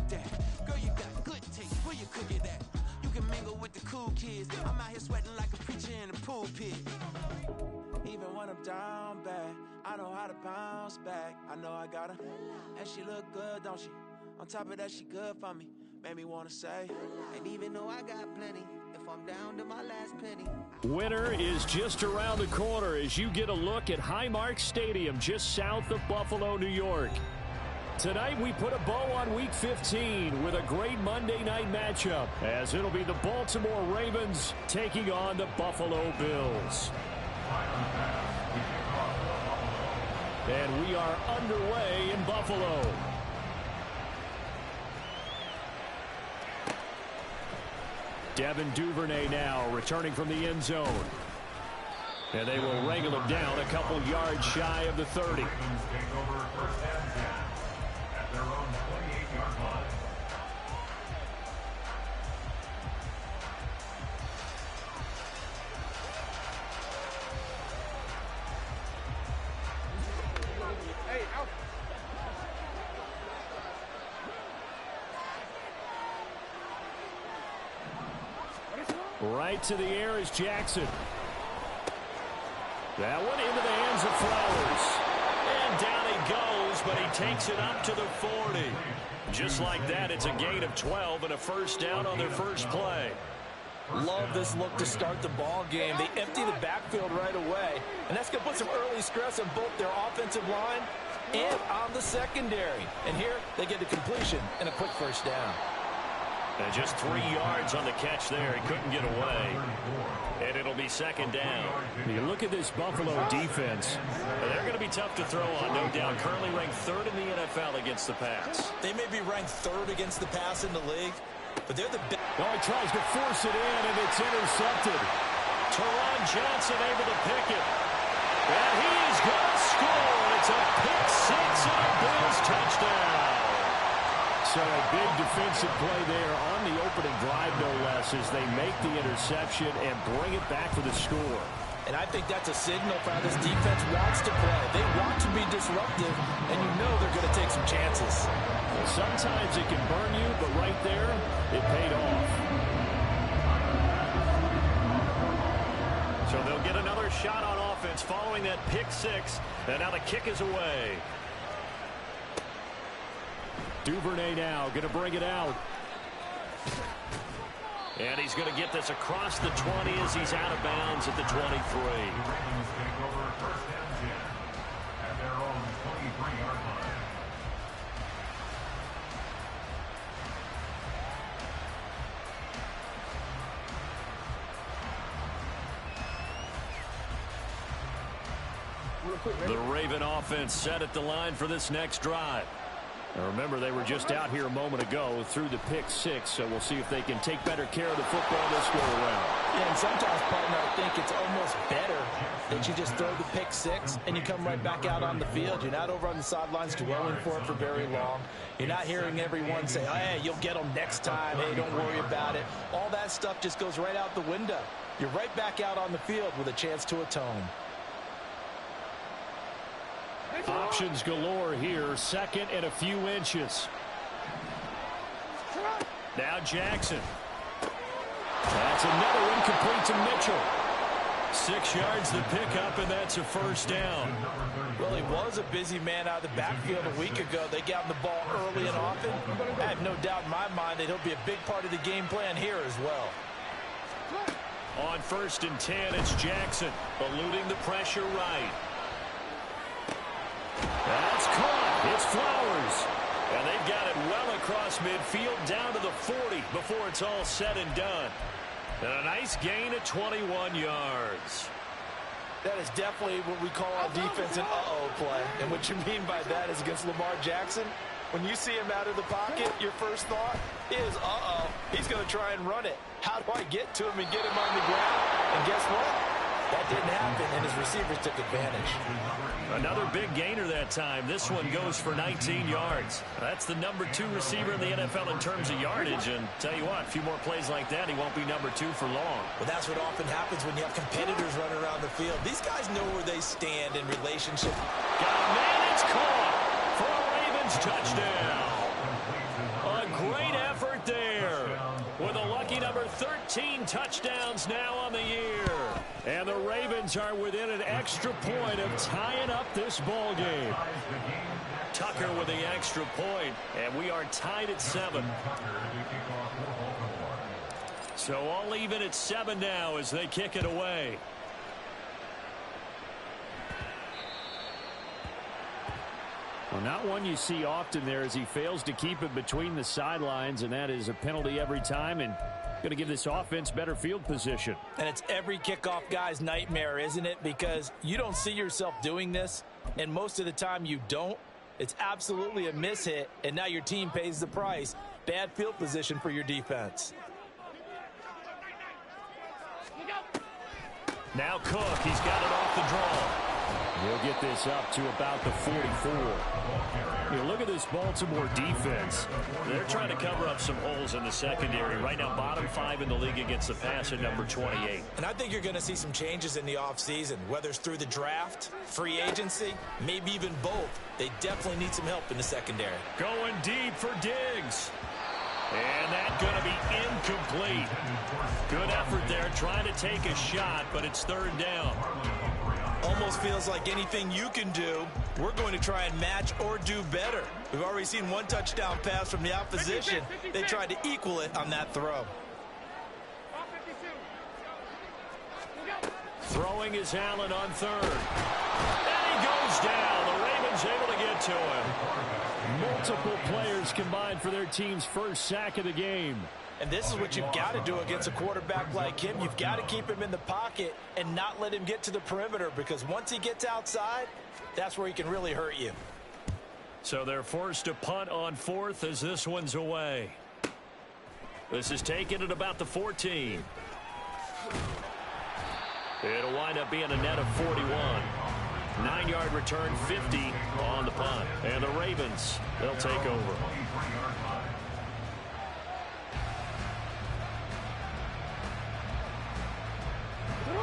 that. Girl, you got good taste, where you cook it at? You can mingle with the cool kids. I'm out here sweating like a preacher in the pulpit. Even when I'm down bad, I know how to bounce back. I know I got her, and she look good, don't she? On top of that, she good for me. Made me wanna say, and even though I got plenty, if I'm down to my last penny. Winter is just around the corner as you get a look at Highmark Stadium just south of Buffalo, New York. Tonight we put a bow on Week 15 with a great Monday night matchup as it'll be the Baltimore Ravens taking on the Buffalo Bills. And we are underway in Buffalo. Devin Duvernay now returning from the end zone. And they will wrangle him down a couple yards shy of the 30. At their own 28-yard line. Hey, out. Right to the air is Jackson. That one into the hands of Flowers. And down he goes, but he takes it up to the 40. Just like that, it's a gain of 12 and a first down on their first play. Love this look to start the ball game. They empty the backfield right away, and that's going to put some early stress on both their offensive line and on the secondary. And here they get the completion and a quick first down. And just 3 yards on the catch there. He couldn't get away. And it'll be second down. You look at this Buffalo defense. They're going to be tough to throw on, no doubt. Currently ranked 3rd in the NFL against the pass. They may be ranked 3rd against the pass in the league, but they're the best. Oh, he tries to force it in, and it's intercepted. Teron Johnson able to pick it. And he's going to score. It's a pick six and a Bills touchdown. So a big defensive play there on the opening drive, no less, as they make the interception and bring it back for the score. And I think that's a signal for how this defense wants to play. They want to be disruptive, and you know they're going to take some chances. Well, sometimes it can burn you, but right there, it paid off. So they'll get another shot on offense following that pick six, and now the kick is away. Duvernay now going to bring it out. And he's going to get this across the 20 as he's out of bounds at the 23. At their own 23-yard line. The Raven offense set at the line for this next drive. Now remember, they were just out here a moment ago through the pick six, so we'll see if they can take better care of the football this go around. Yeah, and sometimes, partner, I think it's almost better that you just throw the pick six and you come right back out on the field. You're not over on the sidelines dwelling for it for very long. You're not hearing everyone say, oh, hey, you'll get them next time. Hey, don't worry about it. All that stuff just goes right out the window. You're right back out on the field with a chance to atone. Options galore here. Second and a few inches. Now Jackson. That's another incomplete to Mitchell. 6 yards the pickup, and that's a first down. Well, he was a busy man out of the backfield a week ago. They got him the ball early and often. I have no doubt in my mind that he'll be a big part of the game plan here as well. On 1st and 10, it's Jackson eluding the pressure right. That's caught. It's Flowers. And they've got it well across midfield down to the 40 before it's all said and done. And a nice gain of 21 yards. That is definitely what we call our defense an uh-oh play. And what you mean by that is against Lamar Jackson, when you see him out of the pocket, your first thought is, uh-oh, he's going to try and run it. How do I get to him and get him on the ground? And guess what? That didn't happen, and his receivers took advantage. Another big gainer that time. This one goes for 19 yards. That's the number 2 receiver in the NFL in terms of yardage. And tell you what, a few more plays like that, he won't be number 2 for long. Well, that's what often happens when you have competitors running around the field. These guys know where they stand in relationship. Got a man, it's caught for a Ravens touchdown. A 14 touchdowns now on the year. And the Ravens are within an extra point of tying up this ball game. Tucker with the extra point, and we are tied at 7. So all even at 7 now as they kick it away. Well, not one you see often there as he fails to keep it between the sidelines, and that is a penalty every time and going to give this offense better field position. And it's every kickoff guy's nightmare, isn't it? Because you don't see yourself doing this, and most of the time you don't. It's absolutely a mishit, and now your team pays the price. Bad field position for your defense. Now Cook, he's got it off the draw. He'll get this up to about the 44. You look at this Baltimore defense. They're trying to cover up some holes in the secondary. Right now, bottom 5 in the league against the pass at number 28. And I think you're going to see some changes in the offseason, whether it's through the draft, free agency, maybe even both. They definitely need some help in the secondary. Going deep for Diggs. And that's going to be incomplete. Good effort there, trying to take a shot, but it's 3rd down. Almost feels like anything you can do, we're going to try and match or do better. We've already seen one touchdown pass from the opposition. They tried to equal it on that throw. Throwing is Allen on 3rd. And he goes down. The Ravens able to get to him. Multiple players combined for their team's first sack of the game. And this is what you've got to do against a quarterback like him. You've got to keep him in the pocket and not let him get to the perimeter, because once he gets outside, that's where he can really hurt you. So they're forced to punt on 4th as this one's away. This is taken at about the 14. It'll wind up being a net of 41. 9-yard return, 50 on the punt. And the Ravens, they'll take over.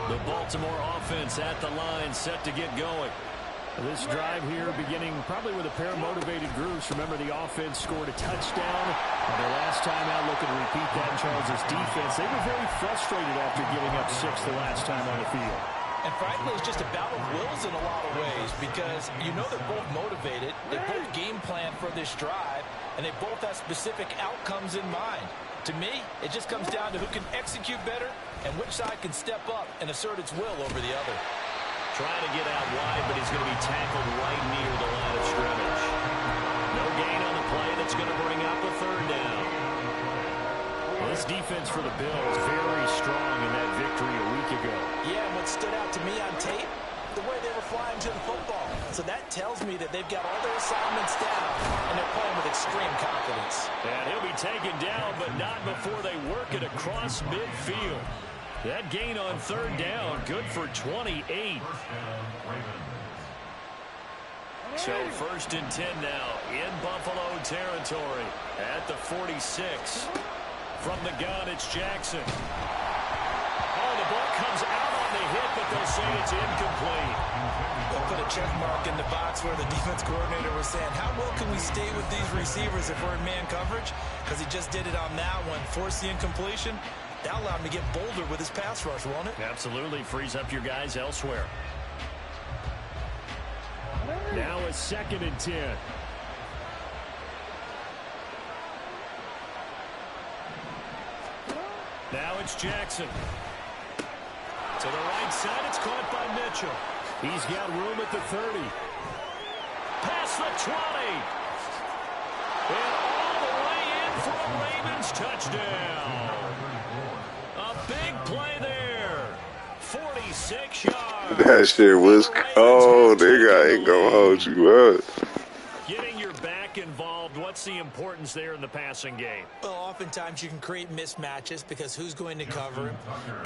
The Baltimore offense at the line, set to get going. This drive here beginning probably with a pair of motivated groups. Remember, the offense scored a touchdown. Their last time out, looking to repeat that, Charles' defense. They were very frustrated after giving up 6 the last time on the field. And frankly, it's just a battle of wills in a lot of ways, because you know they're both motivated. They both game plan for this drive, and they both have specific outcomes in mind. To me, it just comes down to who can execute better and which side can step up and assert its will over the other. Trying to get out wide, but he's going to be tackled right near the line of scrimmage. No gain on the play. That's going to bring up a 3rd down. Well, this defense for the Bills, very strong in that victory a week ago. Yeah, and what stood out to me on tape, the way they were flying to the football. So that tells me that they've got all their assignments down, and they're playing with extreme confidence. And he'll be taken down, but not before they work it across midfield. That gain on 3rd down, good for 28. So 1st and 10 now in Buffalo territory at the 46. From the gun, it's Jackson. Oh, the ball comes out on the hit, but they'll say it's incomplete. They'll put a check mark in the box where the defense coordinator was saying, how well can we stay with these receivers if we're in man coverage? Because he just did it on that one, forced the incompletion. That allowed him to get bolder with his pass rush, won't it? Absolutely, frees up your guys elsewhere. Now a 2nd and 10. Now it's Jackson. To the right side, it's caught by Mitchell. He's got room at the 30. Past the 20. And all the way in for a Ravens touchdown. A big play there. 46 yards. That shit was cold. Nigga ain't gonna hold you up. Getting your back involved, what's the importance there in the passing game? Well, oftentimes you can create mismatches because who's going to cover him,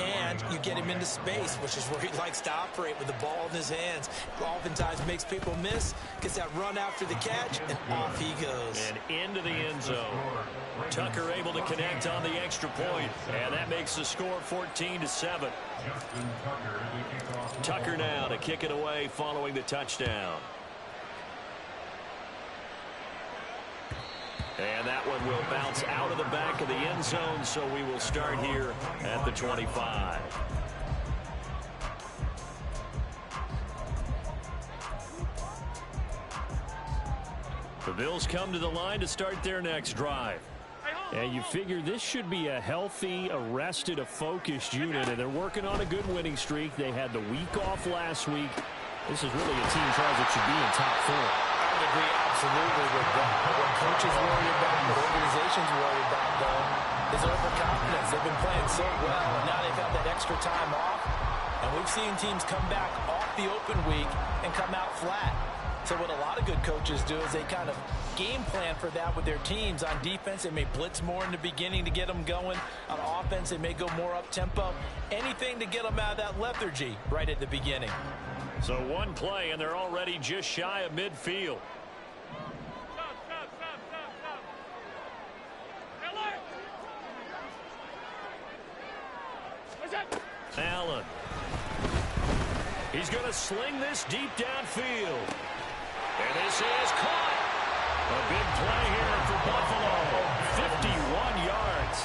and you get him into space, which is where he likes to operate with the ball in his hands. Oftentimes makes people miss, gets that run after the catch, and off he goes. And into the end zone. Tucker able to connect on the extra point, and that makes the score 14-7. Tucker now to kick it away following the touchdown. And that one will bounce out of the back of the end zone, so we will start here at the 25. The Bills come to the line to start their next drive. And you figure this should be a healthy, a rested, a focused unit, and they're working on a good winning streak. They had the week off last week. This is really a team, Charles, that should be in top 4. I would agree absolutely with that. What coaches worry about, what organizations worry about, though, is overconfidence. They've been playing so well, and now they've had that extra time off. And we've seen teams come back off the open week and come out flat. So what a lot of good coaches do is they kind of game plan for that with their teams. On defense, they may blitz more in the beginning to get them going. On offense, they may go more up-tempo. Anything to get them out of that lethargy right at the beginning. So one play, and they're already just shy of midfield. Allen. He's going to sling this deep downfield. And this is caught. A big play here for Buffalo. 51 yards.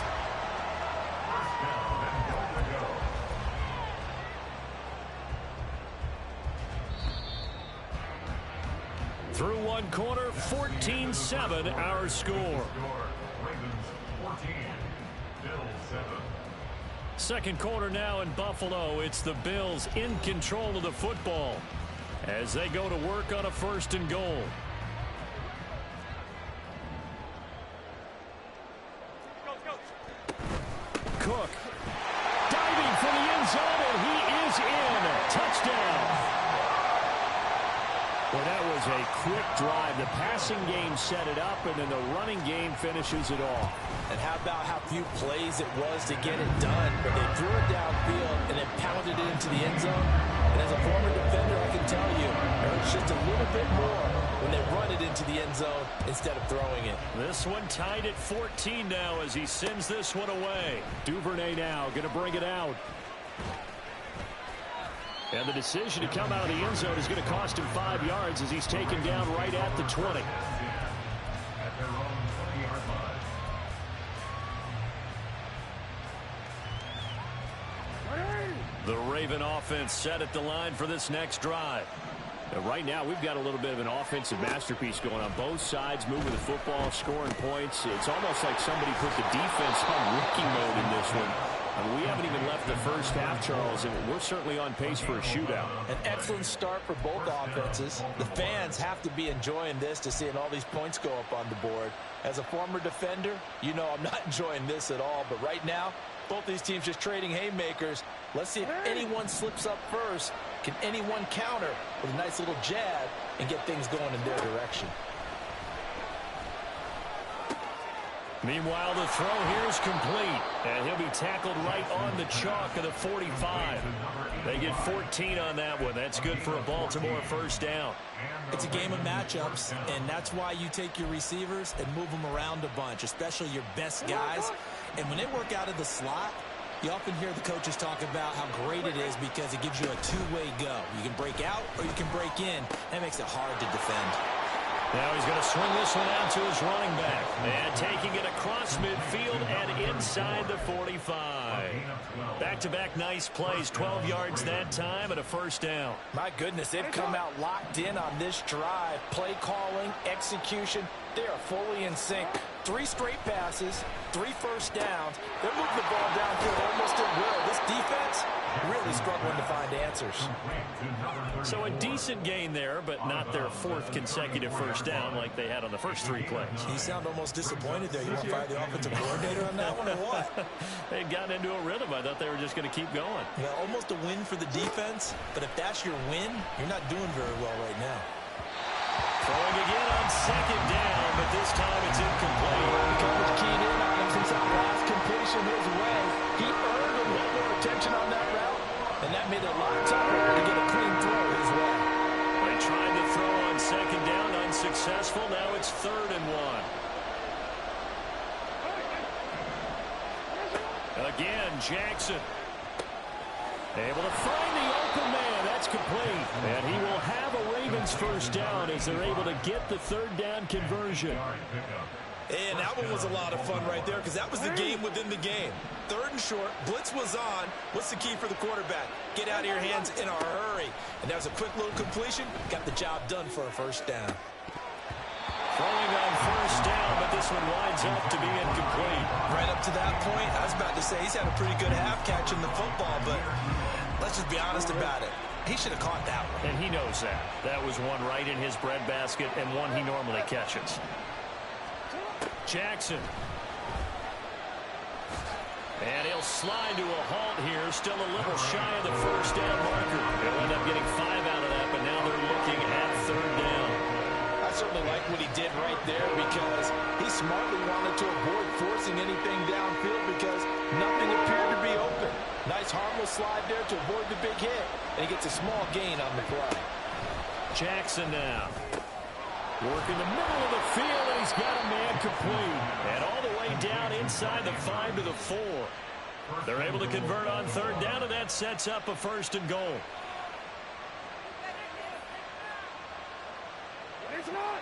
Through one quarter, 14-7 our score. Second quarter now in Buffalo. It's the Bills in control of the football as they go to work on a 1st and goal. Cook diving for the end zone, and he is in. Touchdown. Well, that was a quick drive. The passing game set it up, and then the running game finishes it all. And how about how few plays it was to get it done? But they threw it downfield and then pounded it into the end zone. And as a former defender, I can tell you, it hurts just a little bit more when they run it into the end zone instead of throwing it. This one tied at 14 now as he sends this one away. Duvernay now going to bring it out. And the decision to come out of the end zone is going to cost him 5 yards as he's taken down right at the 20. The Raven offense set at the line for this next drive. Right now, we've got a little bit of an offensive masterpiece going on. Both sides moving the football, scoring points. It's almost like somebody put the defense on rookie mode in this one. We haven't even left the first half, Charles, and we're certainly on pace for a shootout. An excellent start for both offenses. The fans have to be enjoying this to seeing all these points go up on the board. As a former defender, you know I'm not enjoying this at all. But right now, both these teams just trading haymakers. Let's see if anyone slips up first. Can anyone counter with a nice little jab and get things going in their direction? Meanwhile, the throw here is complete, and he'll be tackled right on the chalk of the 45. They get 14 on that one. That's good for a Baltimore 1st down. It's a game of matchups, and that's why you take your receivers and move them around a bunch, especially your best guys. And when they work out of the slot, you often hear the coaches talk about how great it is because it gives you a two-way go. You can break out or you can break in. That makes it hard to defend. Now he's going to swing this one out to his running back. And taking it across midfield and inside the 45. Back-to-back nice plays, 12 yards that time and a 1st down. My goodness, they've come out locked in on this drive. Play calling, execution, they are fully in sync. 3 straight passes, 3 1st downs. They're moving the ball downfield almost at will. This defense really struggling to find answers. So a decent gain there, but not their 4th consecutive 1st down like they had on the first 3 plays. You sound almost disappointed there. You want to fire the offensive coordinator on that one or what? They got into a rhythm. I thought they were just going to keep going. Yeah, almost a win for the defense, but if that's your win, you're not doing very well right now. Throwing again on 2nd down, but this time it's incomplete. Coverage keyed in on him since that last completion his way. He earned a little more attention on that route, and that made it a lot tougher to get a clean throw his way. They tried to throw on 2nd down, unsuccessful. Now it's 3rd and 1. Again, Jackson. Able to find the open man. That's complete. And he will have a Ravens 1st down as they're able to get the 3rd down conversion. And that one was a lot of fun right there because that was the game within the game. 3rd and short, blitz was on. What's the key for the quarterback? Get out of your hands in a hurry. And that was a quick little completion. Got the job done for a 1st down. Throwing on 1st down, but this one winds up to be incomplete. Right up to that point, I was about to say he's had a pretty good half catching the football, but let's just be honest about it. He should have caught that one. And he knows that. That was one right in his breadbasket and one he normally catches. Jackson. And he'll slide to a halt here. Still a little shy of the 1st down marker. They'll end up getting 5 out of that, but now they're looking at 3rd down. I certainly like what he did right there because he smartly wanted to avoid forcing anything downfield because nothing appeared to be open. Nice harmless slide there to avoid the big hit, and he gets a small gain on the play. Jackson now. Working the middle of the field, and he's got a man complete. And all the way down inside the 5 to the 4. They're able to convert on 3rd down, and that sets up a 1st and goal. It's not.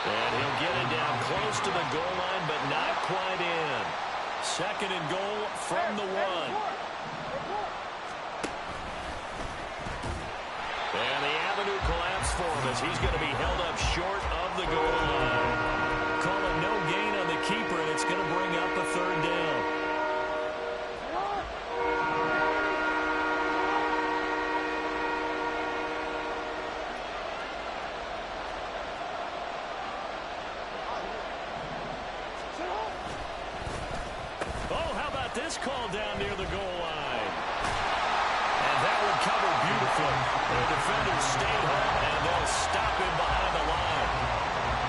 And he'll get it down close to the goal line, but not quite in. 2nd and goal from the 1. And the avenue collapsed for him as he's going to be held up short of the goal line. Call it no gain on the keeper, and it's going to bring up a 3rd down. Oh, how about this call down near the goal line? And that one covered beautifully. The defenders stayed home, and they'll stop him behind the line.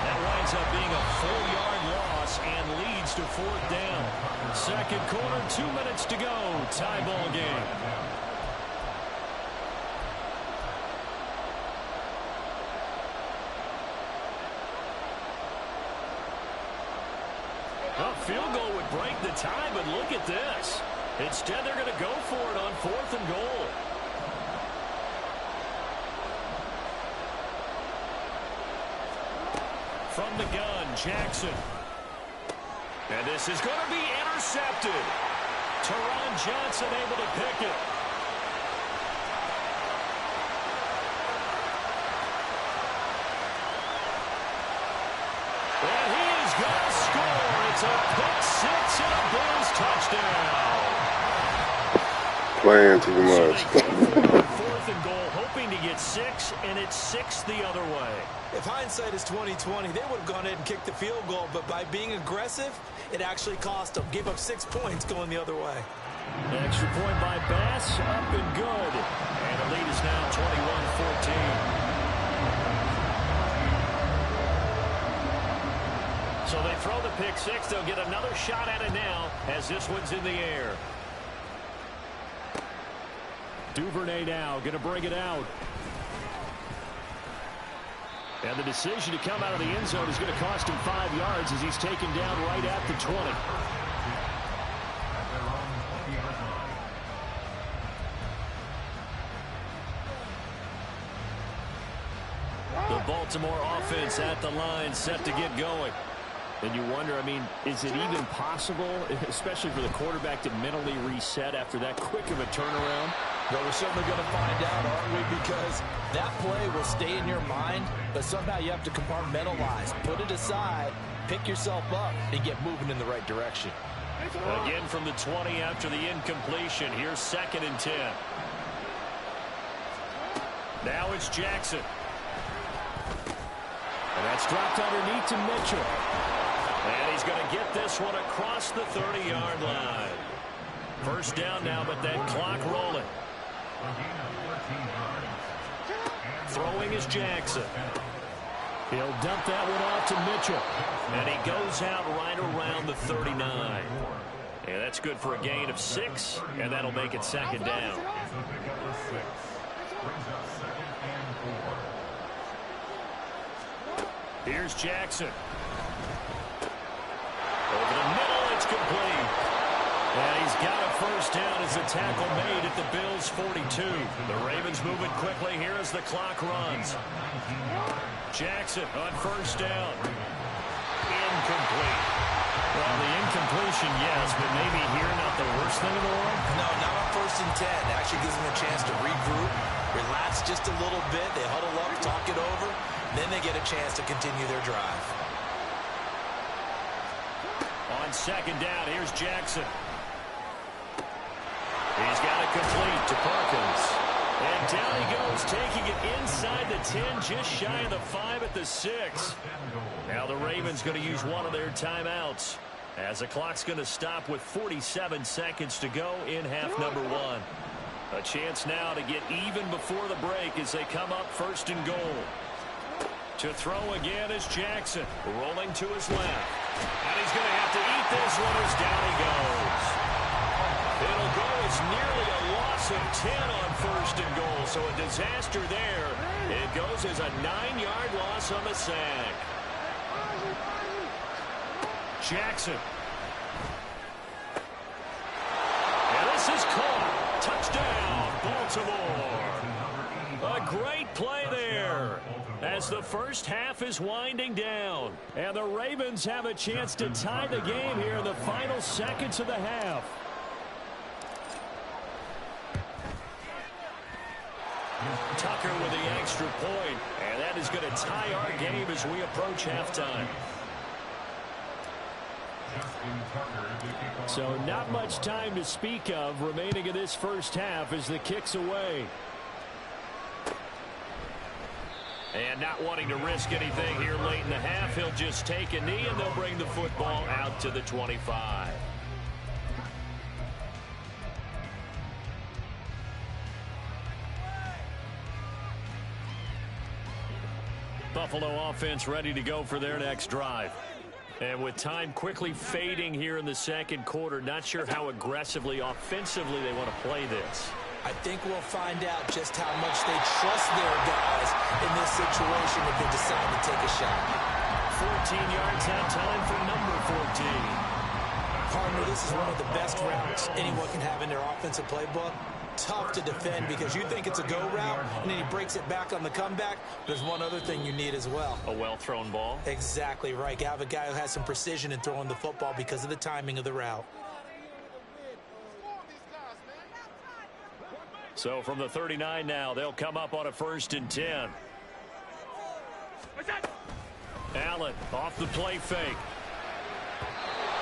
That winds up being a 4-yard loss and leads to 4th down. 2nd quarter, 2 minutes to go. Tie ball game. A field goal would break the tie, but look at this. Instead, they're going to go for it on 4th and goal. From the gun, Jackson. And this is going to be intercepted. Teron Johnson able to pick it. And he is going to score. It's a pick 6 and a Bills touchdown. Playing too much. So they go 4th and goal, hoping to get 6, and it's 6 the other way. If hindsight is 20/20, they would have gone ahead and kicked the field goal, but by being aggressive, it actually cost them. Gave up 6 points going the other way. Extra point by Bass, up and good. And the lead is now 21-14. So they throw the pick 6. They'll get another shot at it now as this one's in the air. Duvernay now going to bring it out. And the decision to come out of the end zone is going to cost him 5 yards as he's taken down right at the 20. The Baltimore offense at the line set to get going. And you wonder, I mean, is it even possible, especially for the quarterback, to mentally reset after that quick of a turnaround? Well, we're certainly going to find out, aren't we? Because that play will stay in your mind, but somehow you have to compartmentalize. Put it aside, pick yourself up, and get moving in the right direction. Again from the 20 after the incompletion. Here's 2nd and 10. Now it's Jackson. And that's dropped underneath to Mitchell. And he's going to get this one across the 30-yard line. 1st down now, but that clock rolling. Throwing is Jackson. He'll dump that one off to Mitchell. And he goes out right around the 39. Yeah, that's good for a gain of 6, and that'll make it 2nd down. Here's Jackson. Over the middle, it's complete. And he's got a first down as the tackle made at the Bills' 42. The Ravens moving quickly here as the clock runs. Jackson on first down. Incomplete. Well, the incompletion, yes, but maybe here not the worst thing in the world? No, not on 1st and 10. It actually gives them a chance to regroup, relax just a little bit. They huddle up, talk it over, then they get a chance to continue their drive. On second down, here's Jackson. He's got it complete to Perkins. And down he goes, taking it inside the 10, just shy of the 5 at the 6. Now the Ravens going to use one of their timeouts, as the clock's going to stop with 47 seconds to go in half number 1. A chance now to get even before the break as they come up 1st and goal. To throw again is Jackson, rolling to his left. And he's going to have to eat this one as down he goes. It'll go as nearly a loss of 10 on 1st and goal, so a disaster there. It goes as a 9-yard loss on the sack. Jackson. And this is caught. Touchdown, Baltimore. A great play there as the first half is winding down. And the Ravens have a chance to tie the game here in the final seconds of the half. Tucker with the extra point, and that is going to tie our game as we approach halftime. So not much time to speak of remaining in this first half as the kick's away. And not wanting to risk anything here late in the half, he'll just take a knee and they'll bring the football out to the 25. Buffalo offense ready to go for their next drive. And with time quickly fading here in the second quarter, not sure how aggressively, offensively they want to play this. I think we'll find out just how much they trust their guys in this situation if they decide to take a shot. 14 yards that time for number 14. Partner, this is one of the best routes anyone can have in their offensive playbook. Tough to defend because you think it's a go route, and then he breaks it back on the comeback. There's one other thing you need as well. A well-thrown ball. Exactly right. You have a guy who has some precision in throwing the football because of the timing of the route. So from the 39 now, they'll come up on a 1st and 10. Allen off the play fake.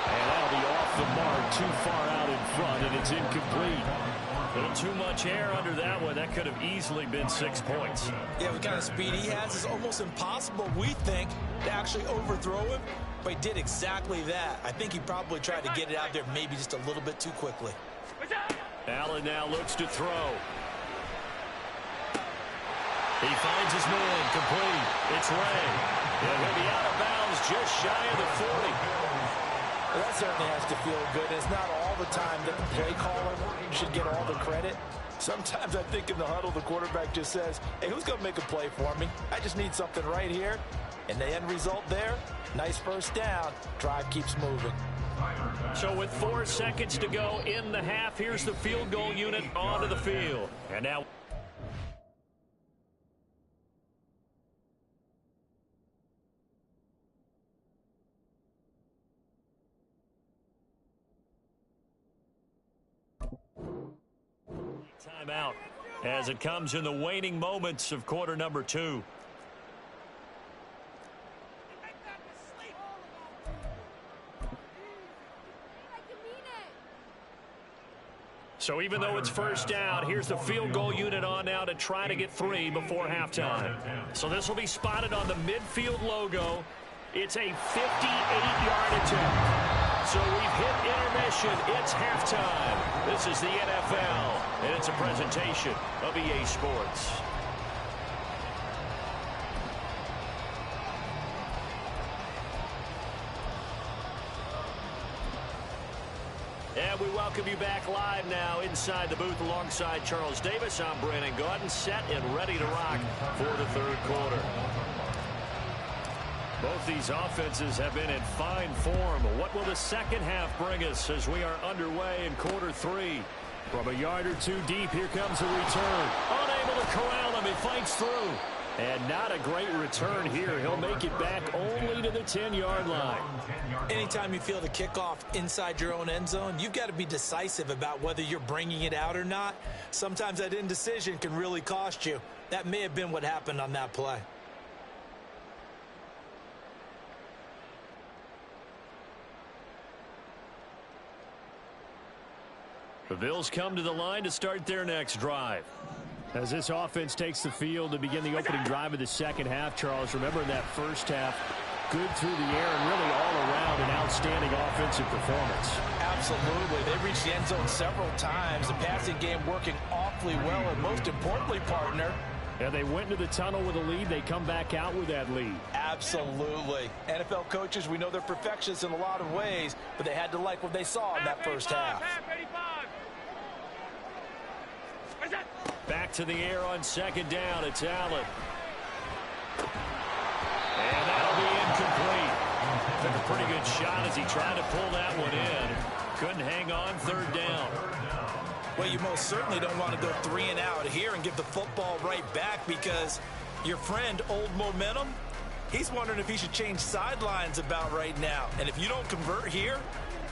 And that'll be off the mark, too far out in front, and it's incomplete. A little too much air under that one. That could have easily been 6 points. Yeah, what kind of speed he has is almost impossible, we think, to actually overthrow him. But he did exactly that. I think he probably tried to get it out there maybe just a little bit too quickly. Allen now looks to throw. He finds his man, complete. It's Ray. He'll be out of bounds just shy of the 40. Well, that certainly has to feel good. It's not all the time that the play caller should get all the credit. Sometimes I think in the huddle, the quarterback just says, hey, who's going to make a play for me? I just need something right here. And the end result there, nice first down. Drive keeps moving. So with 4 seconds to go in the half, here's the field goal unit onto the field. And now... timeout as it comes in the waning moments of quarter number 2. So even though it's first down, here's the field goal unit on now to try to get 3 before halftime. So this will be spotted on the midfield logo. It's a 58-yard attempt. So we've hit intermission. It's halftime. This is the NFL, and it's a presentation of EA Sports. And we welcome you back live now inside the booth alongside Charles Davis. I'm Brandon Gaudin, set and ready to rock for the third quarter. Both these offenses have been in fine form. What will the second half bring us as we are underway in quarter 3? From a yard or two deep, here comes a return. Unable to corral him, he fights through. And not a great return here. He'll make it back only to the 10-yard line. Anytime you feel the kickoff inside your own end zone, you've got to be decisive about whether you're bringing it out or not. Sometimes that indecision can really cost you. That may have been what happened on that play. The Bills come to the line to start their next drive. As this offense takes the field to begin the opening drive of the second half, Charles, remember that first half, good through the air and really all around an outstanding offensive performance. Absolutely. They reached the end zone several times. The passing game working awfully well, and most importantly, partner, and they went into the tunnel with a lead. They come back out with that lead. Absolutely. NFL coaches, we know they're perfectionists in a lot of ways, but they had to like what they saw in that first half. Back to the air on second down. It's Allen. And that'll be incomplete. Took a pretty good shot as he tried to pull that one in. Couldn't hang on third down. Well, you most certainly don't want to go 3 and out here and give the football right back, because your friend, Old Momentum, he's wondering if he should change sidelines about right now. And if you don't convert here,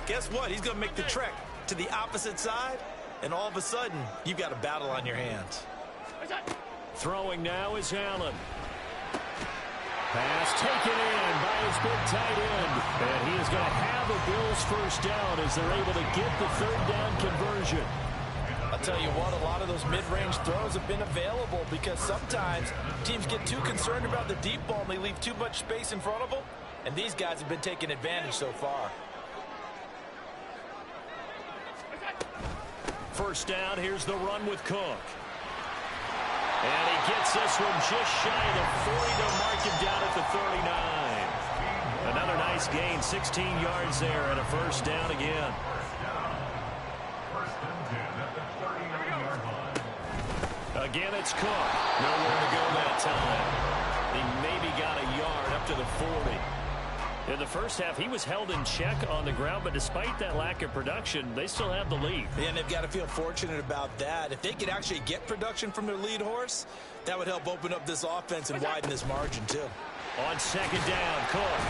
guess what? He's going to make the trek to the opposite side, and all of a sudden, you've got a battle on your hands. Throwing now is Allen. Pass taken in by his big tight end. And he is going to have a Bills first down as they're able to get the third down conversion. I'll tell you what, a lot of those mid-range throws have been available, because sometimes teams get too concerned about the deep ball and they leave too much space in front of them. And these guys have been taking advantage so far. First down, here's the run with Cook. And he gets this one just shy of the 40 to mark him down at the 39. Another nice gain, 16 yards there, and a first down again. Again, it's Cook. Nowhere to go that time. He maybe got a yard up to the 40. In the first half, he was held in check on the ground, but despite that lack of production, they still have the lead. And they've got to feel fortunate about that. If they could actually get production from their lead horse, that would help open up this offense and widen this margin, too. On second down, Cook.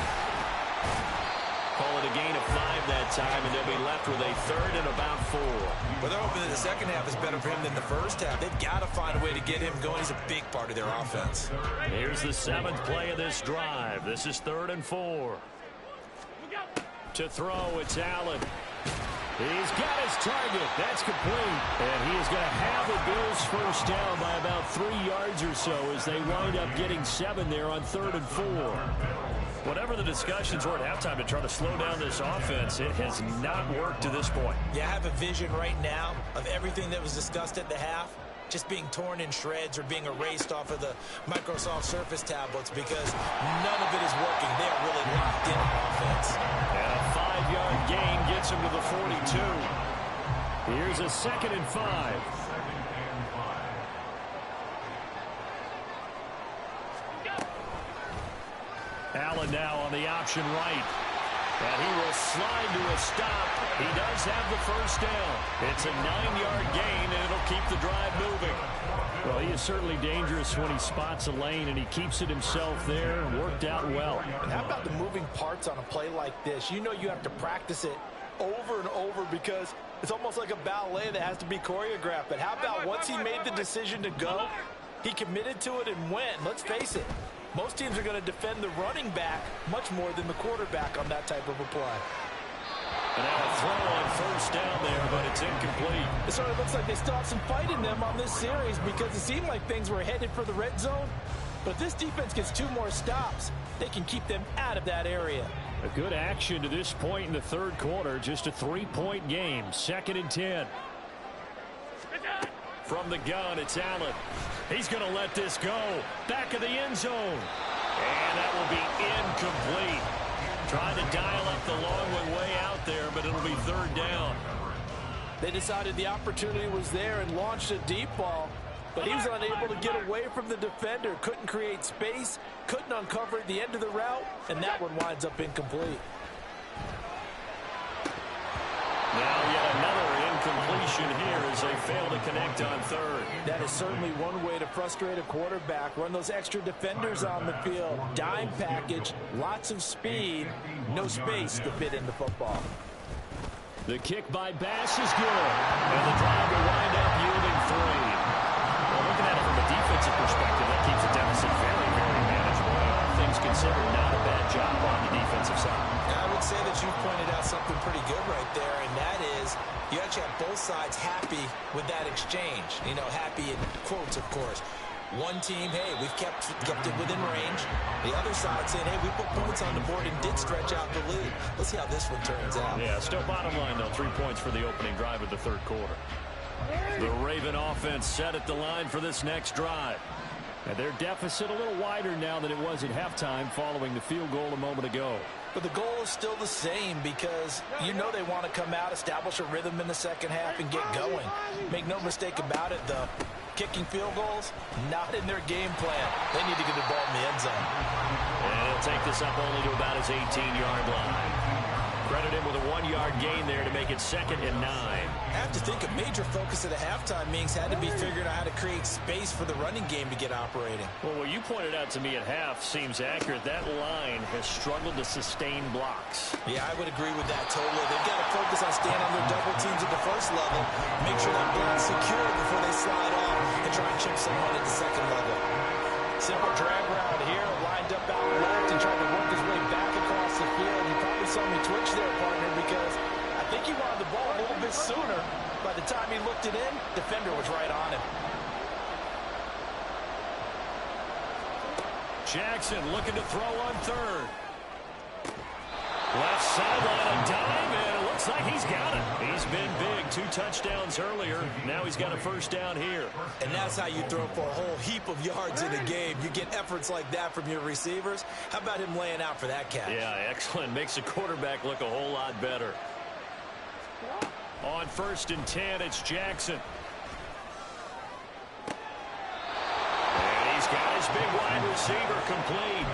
Call it a gain of 5 that time, and they'll be left with a third and about 4. Well, they're hoping that the second half is better for him than the first half. They've got to find a way to get him going. He's a big part of their offense. Here's the 7th play of this drive. This is 3rd and 4. To throw, it's Allen. He's got his target. That's complete. And he is going to have the Bills first down by about 3 yards or so as they wind up getting 7 there on 3rd and 4. Whatever the discussions were at halftime to try to slow down this offense, it has not worked to this point. Yeah, I have a vision right now of everything that was discussed at the half just being torn in shreds or being erased off of the Microsoft Surface tablets, because none of it is working. They are really locked in on offense. And a 5-yard gain gets him to the 42. Here's a 2nd and 5. Allen now on the option right. And he will slide to a stop. He does have the first down. It's a 9-yard gain, and it'll keep the drive moving. Well, he is certainly dangerous when he spots a lane, and he keeps it himself there. Worked out well. And how about the moving parts on a play like this? You know you have to practice it over and over, because it's almost like a ballet that has to be choreographed. But how about once he made the decision to go, he committed to it and went. Let's face it, most teams are going to defend the running back much more than the quarterback on that type of a play. And now a throw on first down there, but it's incomplete. It sort of looks like they still have some fight in them on this series, because it seemed like things were headed for the red zone. But if this defense gets 2 more stops, they can keep them out of that area. A good action to this point in the third quarter. Just a 3-point game. 2nd and 10. From the gun, it's Allen. He's going to let this go. Back of the end zone. And that will be incomplete. Trying to dial up the long one way out there, but it'll be 3rd down. They decided the opportunity was there and launched a deep ball. but he was unable to get away from the defender. Couldn't create space, couldn't uncover the end of the route, and that one winds up incomplete. Now yet another incompletion here as they fail to connect on third. That is certainly one way to frustrate a quarterback. Run those extra defenders on the field. Dime package, lots of speed, no space to fit into football. The kick by Bass is good. And the drive will wind up yielding 3. Well, looking at it from a defensive perspective, that keeps the deficit very, very manageable. All things considered, not a bad job on the defensive side. I would say that you pointed out something pretty good right there, and that is you actually have both sides happy with that exchange. You know, happy in quotes, of course. One team, hey, we've kept it within range. The other side saying, hey, we put points on the board and did stretch out the lead. Let's see how this one turns out. Yeah, still bottom line, though, 3 points for the opening drive of the third quarter. The Raven offense set at the line for this next drive. And their deficit a little wider now than it was at halftime following the field goal a moment ago. But the goal is still the same because you know they want to come out, establish a rhythm in the second half, and get going. Make no mistake about it, though. Kicking field goals, not in their game plan. They need to get the ball in the end zone. And he'll take this up only to about his 18-yard line. Credit him with a 1-yard gain there to make it 2nd and 9. I have to think a major focus at the halftime means had to be figuring out how to create space for the running game to get operating. Well, what you pointed out to me at half seems accurate. That line has struggled to sustain blocks. Yeah, I would agree with that totally. They've got to focus on staying on their double teams at the first level, make sure that block's secure before they slide off and try and chip someone at the second level. Simple drag route here, lined up out left and trying to work his way back across the field. You probably saw me twitch there, partner, because I think he wanted the ball a little bit sooner. By the time he looked it in, defender was right on him. Jackson looking to throw on third. Left sideline, a dive, and it looks like he's got it. He's been big. 2 touchdowns earlier. Now he's got a first down here. And that's how you throw for a whole heap of yards in a game. You get efforts like that from your receivers. How about him laying out for that catch? Yeah, excellent. Makes the quarterback look a whole lot better. On 1st and 10, it's Jackson. And he's got his big wide receiver complete.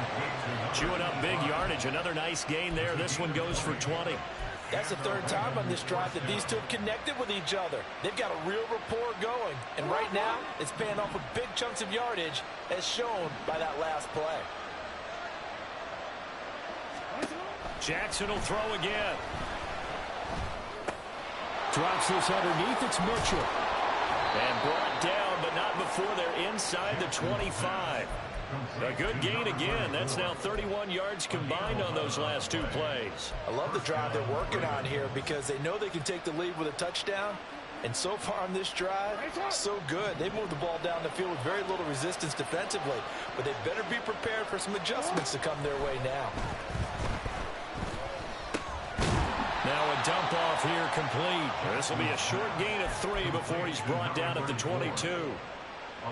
Chewing up big yardage. Another nice gain there. This one goes for 20. That's the 3rd time on this drive that these two have connected with each other. They've got a real rapport going. And right now, it's paying off with big chunks of yardage, as shown by that last play. Jackson will throw again. Drops this underneath. It's Mitchell. And brought down, but not before they're inside the 25. A good gain again. That's now 31 yards combined on those last 2 plays. I love the drive they're working on here because they know they can take the lead with a touchdown. And so far on this drive, so good. They moved the ball down the field with very little resistance defensively. But they better be prepared for some adjustments to come their way now. Now a dump off here complete. This will be a short gain of 3 before he's brought down at the 22.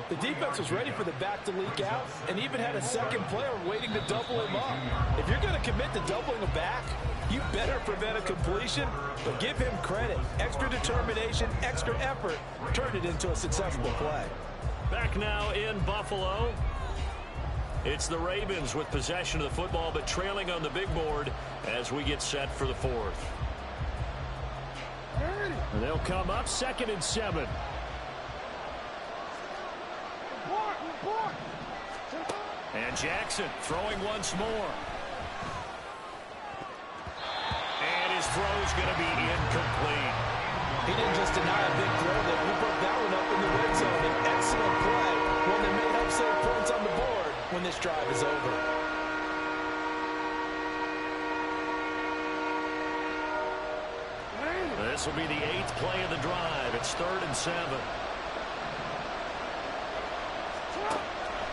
The defense was ready for the back to leak out and even had a second player waiting to double him up. If you're going to commit to doubling a back, you better prevent a completion, but give him credit. Extra determination, extra effort, turned it into a successful play. Back now in Buffalo. It's the Ravens with possession of the football, but trailing on the big board as we get set for the 4th. And they'll come up 2nd and 7. And Jackson throwing once more. And his throw's going to be incomplete. He didn't just deny a big throw there. He broke that one up in the red zone. An excellent play. One that may help save points on the board when this drive is over. This will be the 8th play of the drive. It's 3rd and 7.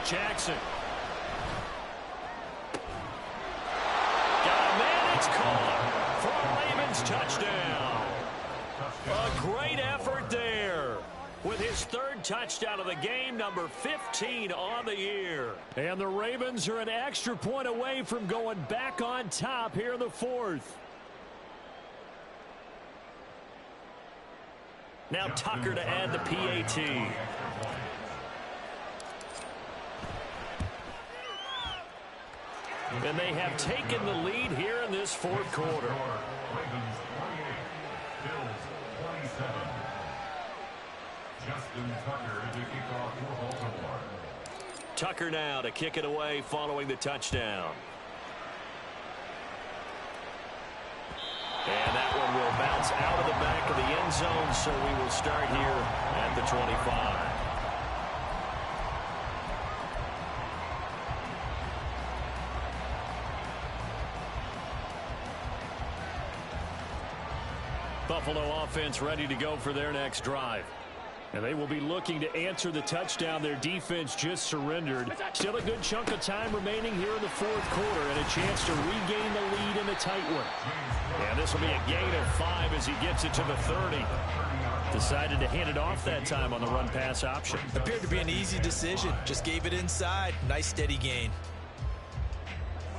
Jackson. Got a man, it's caught for a Ravens touchdown. A great effort there with his 3rd touchdown of the game, number 15 on the year. And the Ravens are an extra point away from going back on top here in the 4th. Now Tucker to add the PAT. And they have taken the lead here in this fourth quarter. Tucker now to kick it away following the touchdown. And that one will bounce out of the back of the end zone, so we will start here at the 25. Buffalo offense ready to go for their next drive. And they will be looking to answer the touchdown their defense just surrendered. Still a good chunk of time remaining here in the fourth quarter and a chance to regain the lead in a tight one. And this will be a gain of 5 as he gets it to the 30. Decided to hand it off that time on the run-pass option. Appeared to be an easy decision. Just gave it inside. Nice steady gain.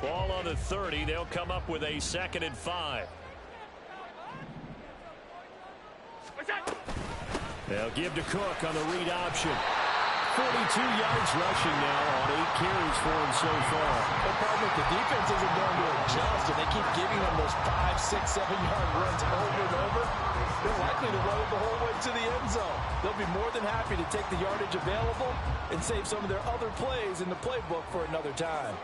Ball on the 30. They'll come up with a 2nd and 5. They'll give to Cook on the read option. 42 yards rushing now on 8 carries for him so far. The problem with the defense isn't going to adjust, and they keep giving them those 5, 6, 7-yard runs over and over. They're likely to run it the whole way to the end zone. They'll be more than happy to take the yardage available and save some of their other plays in the playbook for another time.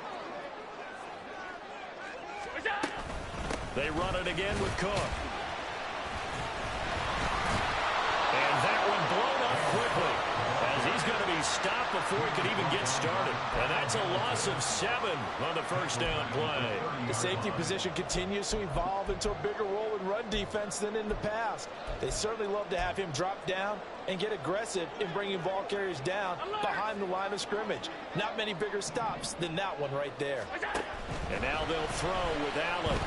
They run it again with Cook. And that one blown up quickly as he's going to be stopped before he can even get started. And that's a loss of 7 on the first down play. The safety position continues to evolve into a bigger role in run defense than in the past. They certainly love to have him drop down and get aggressive in bringing ball carriers down behind the line of scrimmage. Not many bigger stops than that one right there. And now they'll throw with Allen.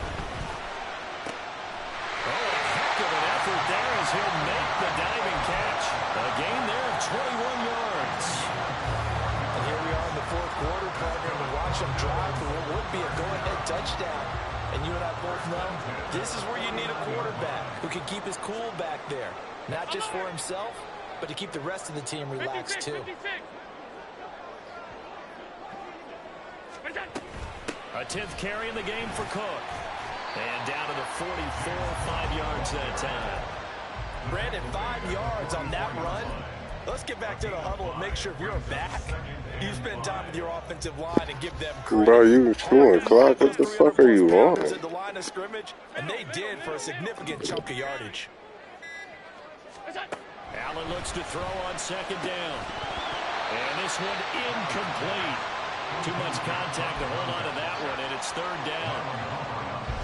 Oh, a heck of an effort there as he'll make the diving catch. A gain there of 21 yards. And here we are in the fourth quarter, partner, and watch him drive for what would be a go-ahead touchdown. And you and I both know this is where you need a quarterback who can keep his cool back there. Not just for himself, but to keep the rest of the team relaxed too. A 10th carry in the game for Cook. And down to the 44, 5 yards that time. Brandon, 5 yards on that run. Let's get back to the huddle and make sure if you're a back, you spend time with your offensive line and give them credit. Bro, you chewing clock? What the fuck are you on? At the line of scrimmage, and they did for a significant chunk of yardage. Allen looks to throw on 2nd down. And this one incomplete. Too much contact to hold on to that one, and it's 3rd down.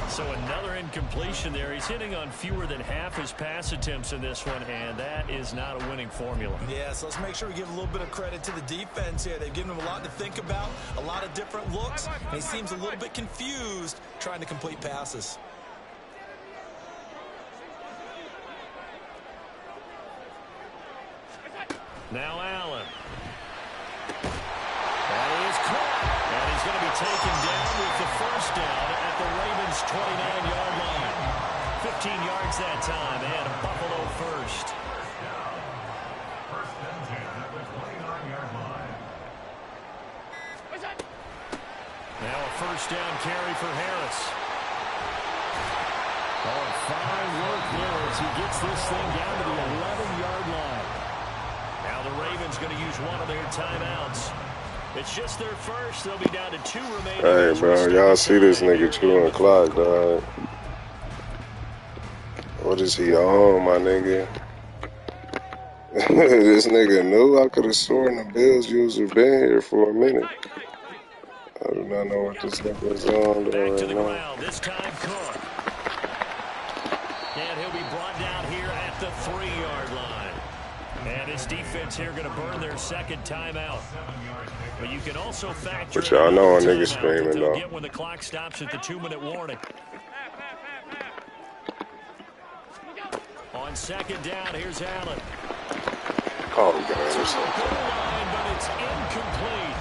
So another incompletion there. He's hitting on fewer than half his pass attempts in this one, and that is not a winning formula. Yeah, so let's make sure we give a little bit of credit to the defense here. They've given him a lot to think about, a lot of different looks, and he seems a little bit confused trying to complete passes. Now Allen. That is caught. And he's going to be taken down with the first down at the Ravens' 29-yard line. 15 yards that time, and a Buffalo first. Now a first down carry for Harris. Oh, fine work there as he gets this thing down to the 11-yard line. Now the Ravens going to use one of their timeouts. It's just their first. They'll be down to 2 remaining. Hey, bro, y'all see this nigga chewing clock, dog. What is he on, my nigga? This nigga knew. I could have sworn the Bills user been here for a minute. I do not know what this nigga's on Back to right the now. ground. This time Cook. And he'll be brought down here at the 3-yard line. And his defense here going to burn their 2nd timeout. But you can also factor But y'all know a nigga timeout screaming, that they'll though. get when the clock stops at the 2-minute warning. On 2nd down, here's Allen. Oh, To the God. goal line, but it's incomplete.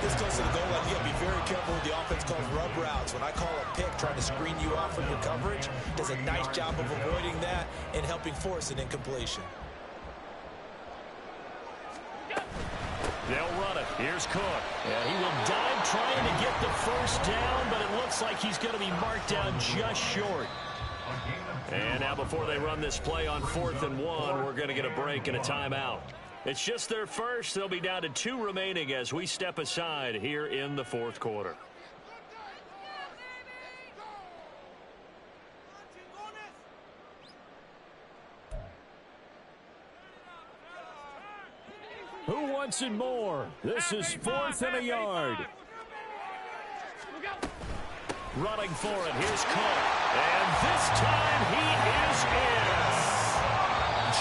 This goes to the goal line. You got to be very careful with the offense calls rub routes. When I call a pick, trying to screen you off from your coverage, does a nice job of avoiding that and helping force an incompletion. They'll run it. Here's Cook. Yeah, he will dive trying to get the first down, but it looks like he's going to be marked down just short. And now before they run this play on 4th and 1, we're going to get a break and a timeout. It's just their first. They'll be down to 2 remaining as we step aside here in the 4th quarter. Who wants it more? This is 4th and a yard. Running for it. Here's Cook. And this time he is in.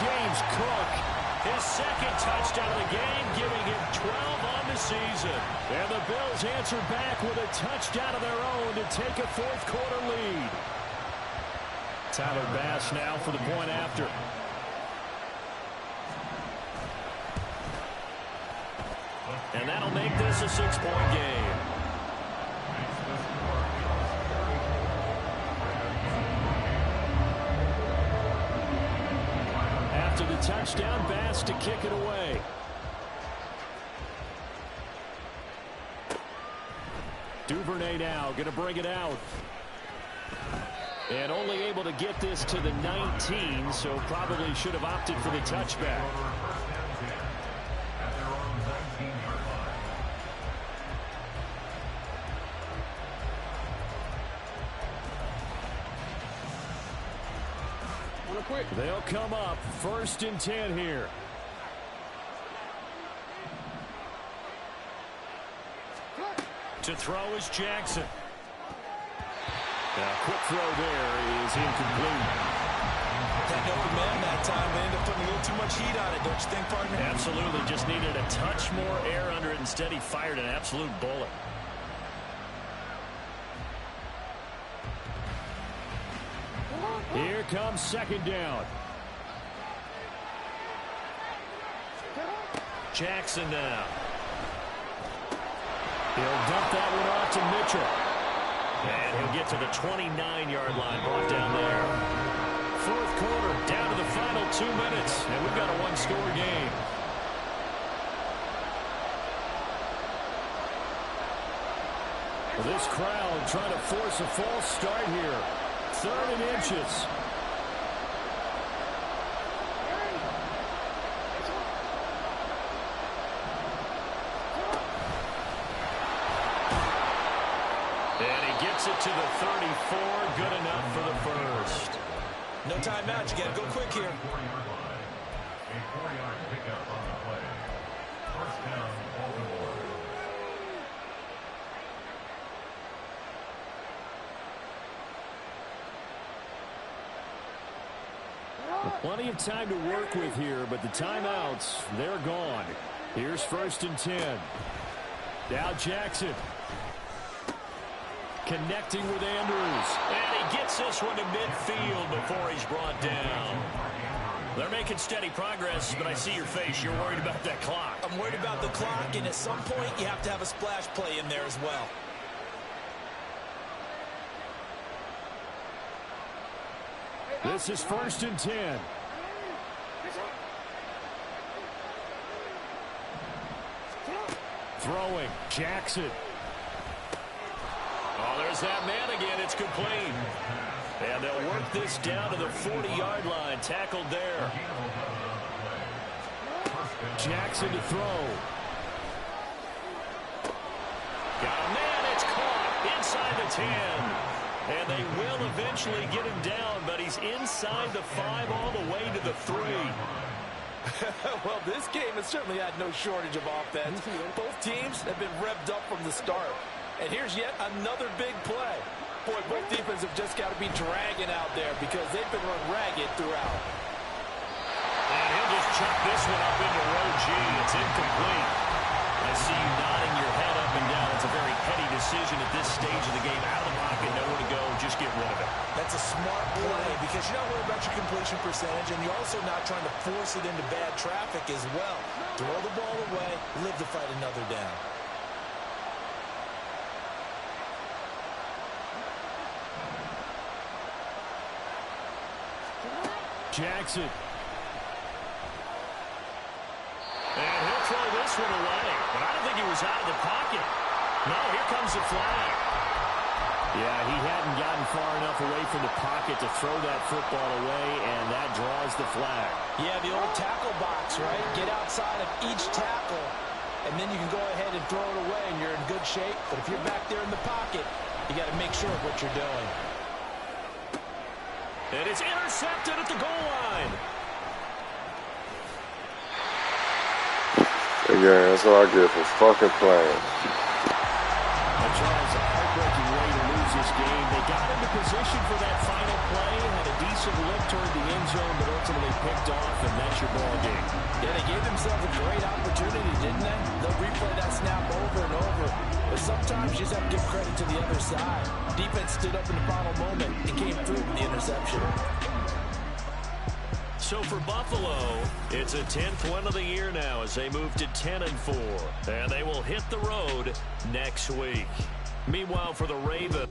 James Cook. His second touchdown of the game, giving him 12 on the season. And the Bills answer back with a touchdown of their own to take a 4th quarter lead. Tyler Bass now for the point after. And that'll make this a 6-point game. After the touchdown, Bass to kick it away. Duvernay now going to bring it out. And only able to get this to the 19, so probably should have opted for the touchback. They'll come up 1st and 10 here. To throw is Jackson. A quick throw there is incomplete. Had no command that time. They ended up putting a little too much heat on it, don't you think, partner? Absolutely. Just needed a touch more air under it. Instead, he fired an absolute bullet. Here comes 2nd down. Jackson now. He'll dump that one off to Mitchell. And he'll get to the 29-yard line, brought down there. 4th quarter, down to the final 2 minutes, and we've got a 1-score game. Well, this crowd trying to force a false start here. 3rd and inches. And he gets it to the 34. Good enough for the first. No timeout. You got to go quick here. Plenty of time to work with here, but the timeouts, they're gone. Here's 1st and 10. Now Jackson. Connecting with Andrews. And he gets this one to midfield before he's brought down. They're making steady progress, but I see your face. You're worried about that clock. I'm worried about the clock, and at some point you have to have a splash play in there as well. This is 1st and 10. Throwing. Jackson. Oh, there's that man again. It's complete. And they'll work this down to the 40-yard line. Tackled there. Jackson to throw. Got a man. It's caught inside the 10. And they will eventually get him down, but he's inside the 5 all the way to the 3. Well, this game has certainly had no shortage of offense. Both teams have been revved up from the start. And here's yet another big play. Boy, both defenses have just got to be dragging out there because they've been run ragged throughout. And he'll just chuck this one up into row G. It's incomplete. I see you nodding your head up and down. It's a very heady decision at this stage of the game. Out of the pocket, nowhere to go. Just get rid of it. That's a smart play because you're not worried about your completion percentage, and you're also not trying to force it into bad traffic as well. Throw the ball away, live to fight another down. Jackson. And he'll throw this this one away. But I don't think he was out of the pocket. No, here comes the flag. Yeah, he hadn't gotten far enough away from the pocket to throw that football away, and that draws the flag. Yeah, the old tackle box, right? Get outside of each tackle, and then you can go ahead and throw it away, and you're in good shape. But if you're back there in the pocket, you got to make sure of what you're doing. And it's intercepted at the goal line. Yeah, that's what I get for fucking playing. And Charles, a heartbreaking way to lose this game. They got into position for that final play, had a decent look toward the end zone, but ultimately picked off, and that's your ball game. Yeah, they gave themselves a great opportunity, didn't they? They'll replay that snap over and over. But sometimes you just have to give credit to the other side. Defense stood up in the final moment and came through with the interception. So for Buffalo, it's a 10th win of the year now as they move to 10-4. And they will hit the road next week. Meanwhile, for the Ravens,